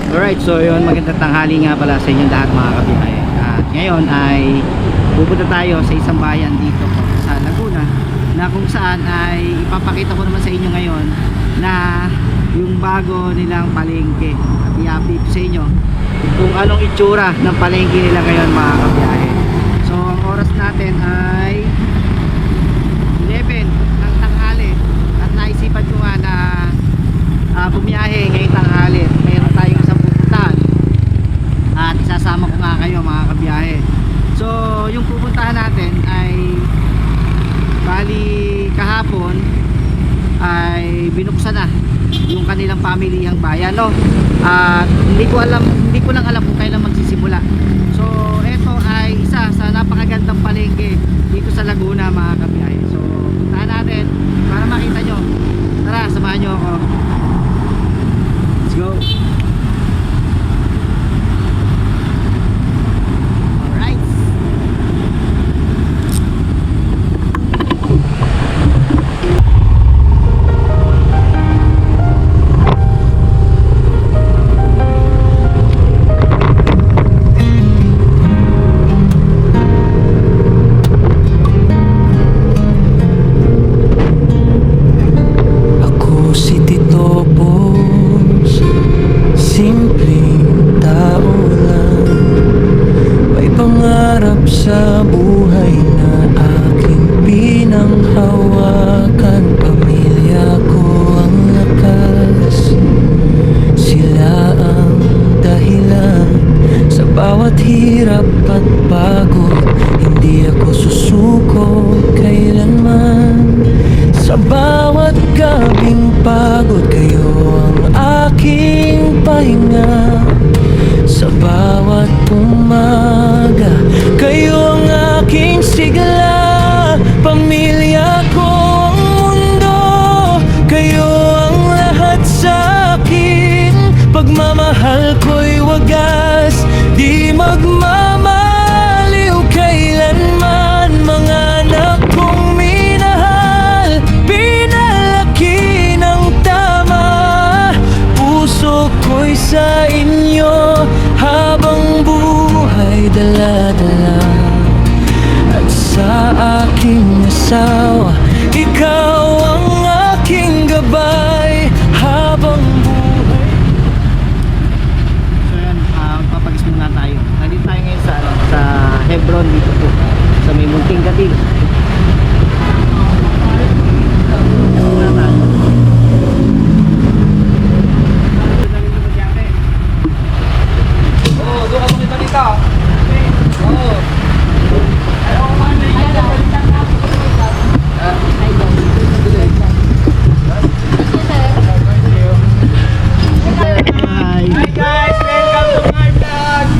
Alright, so yun, magandang tanghali nga pala sa inyong lahat mga kabiyahe. At ngayon ay pupunta tayo sa isang bayan dito sa Laguna, na kung saan ay ipapakita ko naman sa inyo ngayon na yung bago nilang palengke. At i-update ko sa inyo kung anong itsura ng palengke nila ngayon mga kabiyahe. So ang oras natin ay 11 ng tanghali at naisipan ko nga na bumiyahe ngayong tanghali. Mayroon tayong isang pupuntahan at isasama ko nga kayo mga kabiyahe. So yung pupuntahan natin ay bali kahapon ay binuksan na yung kanilang pamilihang bayan, no? At hindi ko lang alam kung kailan magsisimula. So ito ay isa sa napakagandang palengke dito sa Laguna mga kabiyahe. So puntahan natin para makita nyo. Tara, samahan nyo ako. Let's go. Alright. Ako si Tito Boss, simpleng tao lang. May pangarap sa buhay na aking pinanghawakan. Pamilya ko ang lakas, sila ang dahilan sa bawat hirap at pagod. Hindi ako susuko kailanman. Sa bawat gabing pagod, kayo ang aking pahinga. Sa bawat umaga, kayo ang aking sigla. Pamilya ko ang mundo, kayo ang lahat sa akin. Pagmamahal ko'y wagas, di magmamaliw kailanman. Mga anak kong minahal, pinalaki ng tama. Puso ko'y sa inyo, habang buhay dala-dala. At sa aking asawa, ikaw ang aking gabay habang buhay. So yan, papagis muna tayo. Nandito tayo ngayon sa Hebron dito po sa may Munting Gatil. Muna tayo. Oo, doon ako may balita. Oo. Hi. Hi guys, welcome to my vlog.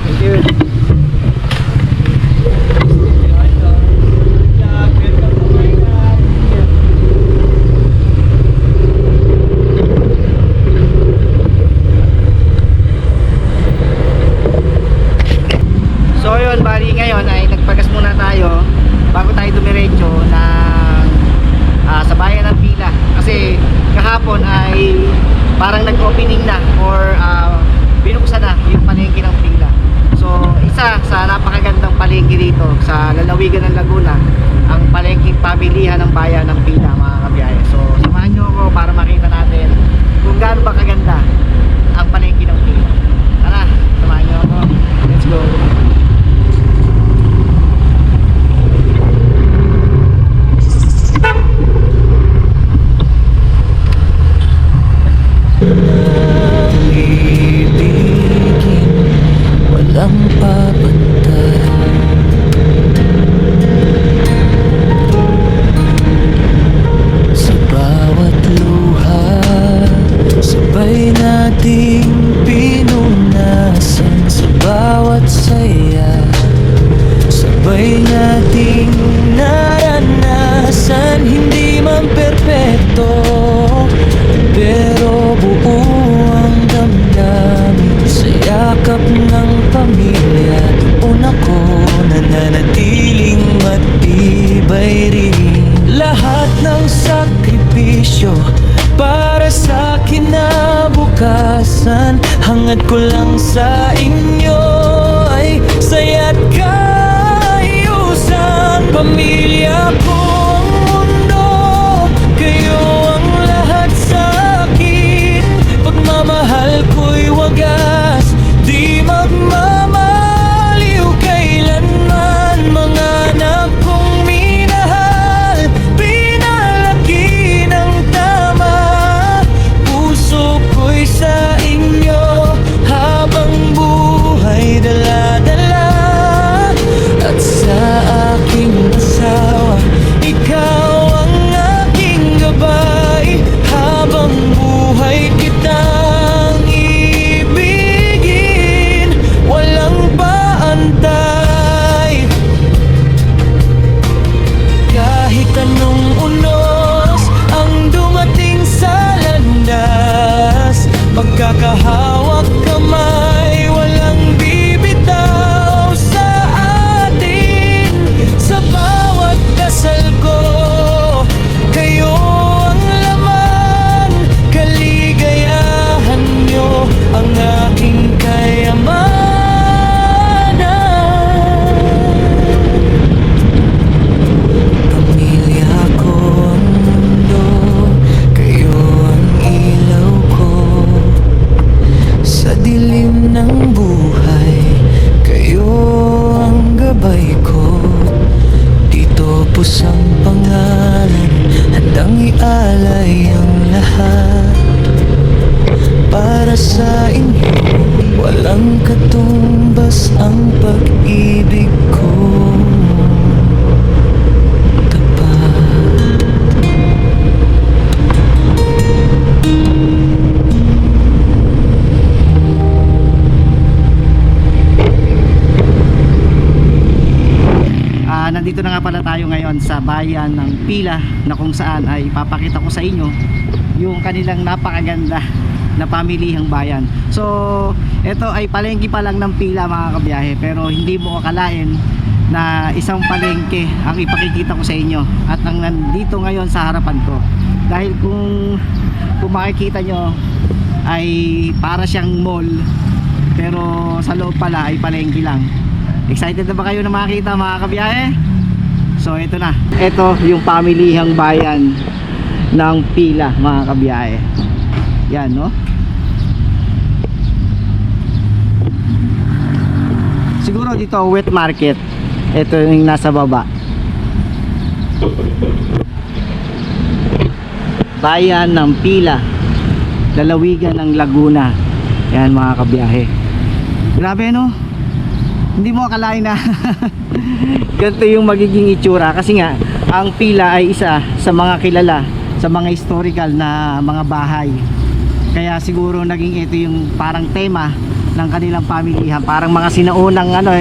Thank you. So yun, bali ngayon ay nagpagas muna tayo bago tayo dumiretso ng sa bayan ng Pila. Kasi kahapon ay parang nag-opening na or binuksan na yung palengke ng Pila. So isa sa napakagandang palengke dito sa lalawigan ng Laguna, ang palengkeng pamilihan ng bayan ng Pila mga kabiyahe. So samahan nyo ako para makita natin kung gaano ba kaganda ang palengke ng Pila. Tara, samahan nyo ako. Let's go. Ibigin, walang pabantay. Sa bawat luha, sabay nating pinunasan. Sa bawat saya, sabay nating naranasan. Hindi man perpekto, pero buo ang damdamin. Sa yakap ng pamilya, doon ako nananatili. sakripisyo para sa kinabukasan. Hangad ko lang sa inyo ay saya't kaayusan. Pamilya ko ang mundo, kayo ang lahat sa akin. Pagmamahal ko'y wagas, di magmamaliw kailanman. Mga anak kong minahal, pinalaki ng tama. Puso ko'y sa inyo habang buhay dala-dala. At sa aking asawa, ikaw ang aking gabay. Habang buhay kitang ibigin, walang paantay. Kahit anong unos ang dumating sa landas, magkakahawak kamay, walang bibitaw sa atin. Sa bawat dasal ko, kayo ang laman. Kaligayahan nyo ang aking kayamanan. Pamilya ko ang mundo, kayo ang ilaw ko. Sa dilim ng buhay, kayo ang gabay ko. Dito pusang pangalan, handang ialay ang lahat. Para sa inyo, walang katumbas ang pag-ibig ko. Tapat. Nandito na nga pala tayo ngayon sa bayan ng Pila, na kung saan ay ipapakita ko sa inyo yung kanilang napakaganda na pamilihang bayan. So ito ay palengke pa lang ng Pila mga kabiyahe, pero hindi mo akalain na isang palengke ang ipakikita ko sa inyo at ang nandito ngayon sa harapan ko. Dahil kung makikita nyo ay para siyang mall, pero sa loob pala ay palengke lang. Excited na ba kayo na makakita mga kabiyahe? So ito na. Ito yung pamilihang bayan ng Pila mga kabiyahe. Yan no. Siguro dito wet market. Ito yung nasa baba. Bayan ng Pila, lalawigan ng Laguna. Yan mga kabiyahe. Grabe no. Hindi mo akalain na ganito yung magiging itsura, kasi nga ang Pila ay isa sa mga kilala sa mga historical na mga bahay. Kaya siguro naging ito yung parang tema ng kanilang pamilihan, parang mga sinaunang ano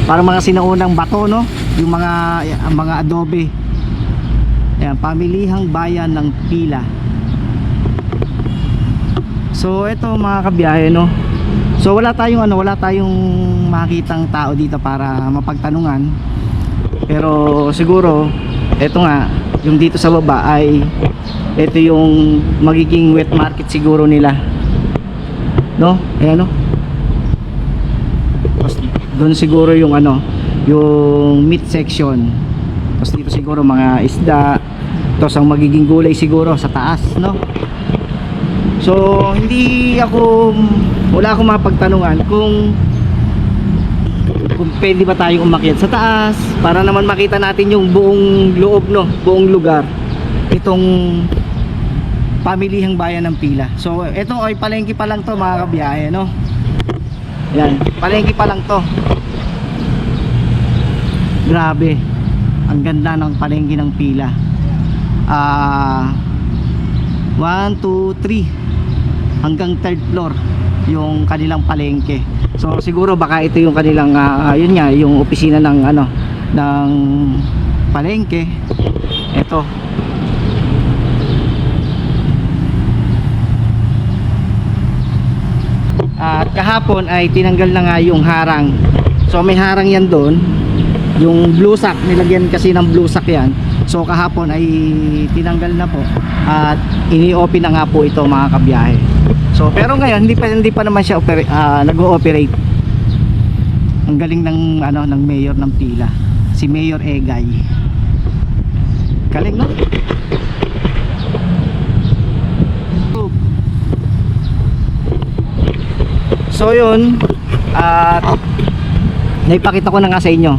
parang mga sinaunang bato no, yung mga adobe. Ayan, pamilihang bayan ng Pila. So ito mga kabiyahe no. So wala tayong makitang tao dito para mapagtanungan. Pero siguro ito nga yung dito sa baba ay ito yung magiging wet market siguro nila. No? Ayan no. Tapos doon siguro yung yung meat section. Tapos dito siguro mga isda. Tapos ang magiging gulay siguro sa taas, no? So wala akong mapagtanungan kung pwede ba tayong umakyat sa taas para naman makita natin yung buong loob no, buong lugar itong pamilihang bayan ng Pila. So ito ay palengke pa lang to mga kabiyahe no. Yan, palengke pa lang to. Grabe, ang ganda ng palengke ng Pila. 1, 2, 3 hanggang 3rd floor yung kanilang palengke. So siguro baka ito yung kanilang yun nga, yung opisina ng ng palengke. Ito. At kahapon ay tinanggal na nga yung harang. So may harang yan doon. Yung blue sack, nilagyan kasi ng blue sack yan. So kahapon ay tinanggal na po at ini-open na nga po ito mga kabiyahe. So pero ngayon hindi pa naman siya nag-ooperate. Ang galing ng ng mayor ng Pila, si Mayor Egay. Galing, no? So yun, at naipakita ko na nga sa inyo.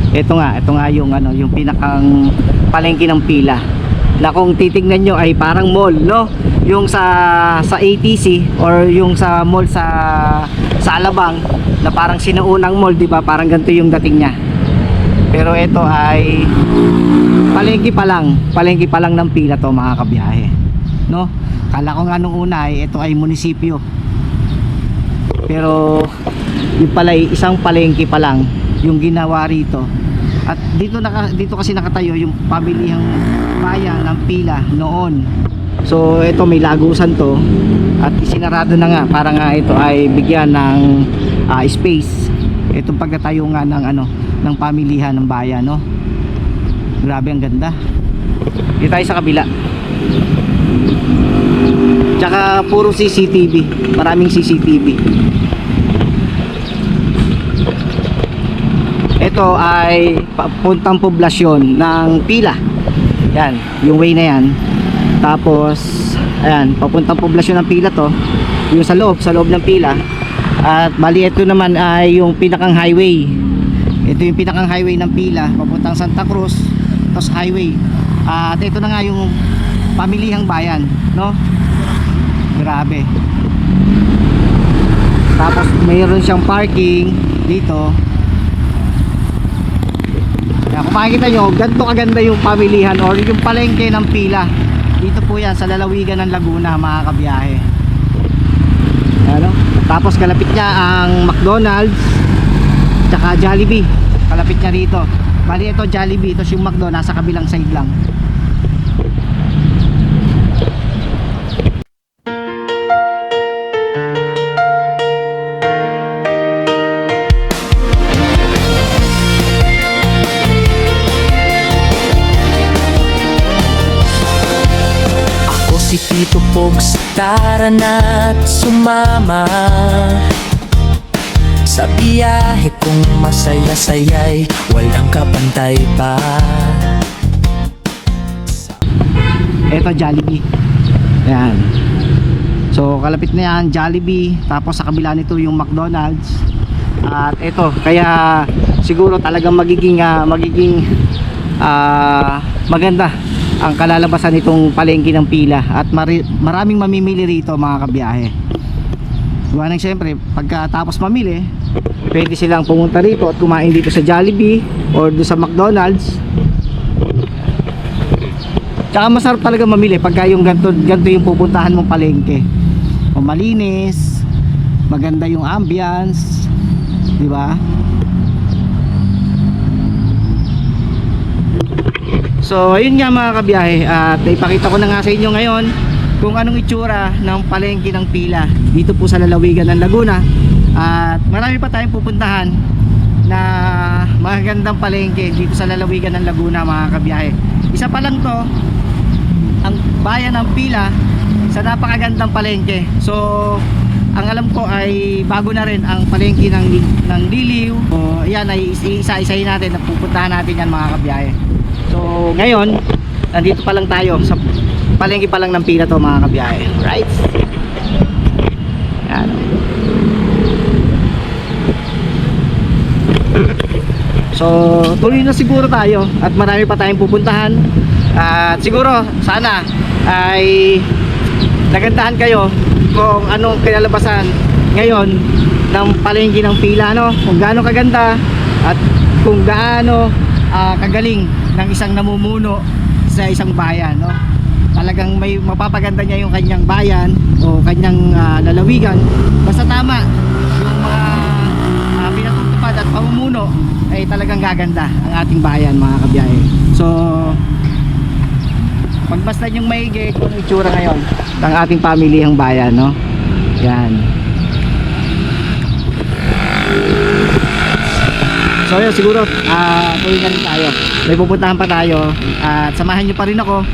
Ito nga yung yung pinakang palengke ng Pila. Na kung titingnan nyo ay parang mall, no? Yung sa ATC or yung sa mall sa Alabang na parang sinuunang mall, 'di ba? Parang ganito yung dating niya. Pero ito ay palengke pa lang ng Pila to mga kabiyahe, no? Kala ko nga nung una ay ito ay munisipyo. Pero yung pala ay isang palengke pa lang yung ginawa rito. At dito kasi nakatayo yung pamilihang bayan ng Pila noon. So ito may lagusan to at isinarado na nga para nga ito ay bigyan ng space. Itong pagtatayo nga ng pamilihan ng bayan, no? Grabe, ang ganda. Dito tayo sa kabila. Tsaka puro CCTV, maraming CCTV. Ito ay papuntang poblasyon ng Pila. Yan, yung way na yan. Tapos ayan, papuntang poblasyon ng Pila to. Yung sa loob ng Pila. At bali ito naman ay yung pinakang highway. Ito yung pinakang highway ng Pila, papuntang Santa Cruz. Tapos highway. At ito na nga yung pamilihang bayan, no? Grabe. Tapos mayroon siyang parking dito. Kaya kung makikita nyo, ganito kaganda yung pamilihan or yung palengke ng Pila. Dito po yan sa lalawigan ng Laguna mga kabiyahe. Ano? Tapos kalapit niya ang McDonald's tsaka Jollibee. Kalapit niya rito. Bali ito Jollibee, ito yung McDo nasa kabilang side lang. Si Tito Pogs, tara na't sumama sa biyahe kung masaya-saya'y walang kapantay pa. Ito Jollibee. Ayan. So kalapit na yan Jollibee. Tapos sa kabila nito yung McDonald's. At ito, kaya siguro talagang magiging maganda ang kalalabasan nitong palengke ng Pila. At maraming mamimili rito mga kabiyahe. Gawa nang siyempre pagkatapos mamili, pwede silang pumunta rito at kumain dito sa Jollibee or doon sa McDonald's. Tsaka masarap talaga mamili pagka yung ganito yung pupuntahan mong palengke. O malinis, maganda yung ambience, di ba? So ayun nga mga kabiyahe, at ipakita ko na nga sa inyo ngayon kung anong itsura ng palengke ng Pila dito po sa lalawigan ng Laguna. At marami pa tayong pupuntahan na magagandang palengke dito sa lalawigan ng Laguna mga kabiyahe. Isa pa lang to, ang bayan ng Pila sa napakagandang palengke. So ang alam ko ay bago na rin ang palengke ng Liliw. So yan ay isa-isahin natin na pupuntahan natin yan mga kabiyahe. So ngayon nandito pa lang tayo sa palengke pa lang ng Pila to mga kabiyahe. Right? Yan. So tuloy na siguro tayo at marami pa tayong pupuntahan. At siguro sana ay nagandahan kayo kung anong kinalabasan ngayon ng palengke ng Pila, no? Kung gaano kaganda at kung gaano kagaling ng isang namumuno sa isang bayan, no? Talagang may mapapaganda niya yung kanyang bayan o kanyang lalawigan basta tama yung mga pinatutupad at pamumuno ay talagang gaganda ang ating bayan mga kabiyahe. So pagbastan yung maigi kung ano itsura ngayon ng ating pamilihang bayan, no? Yan. So yun, siguro tuloy na rin tayo. May pupuntahan pa tayo at samahan nyo pa rin ako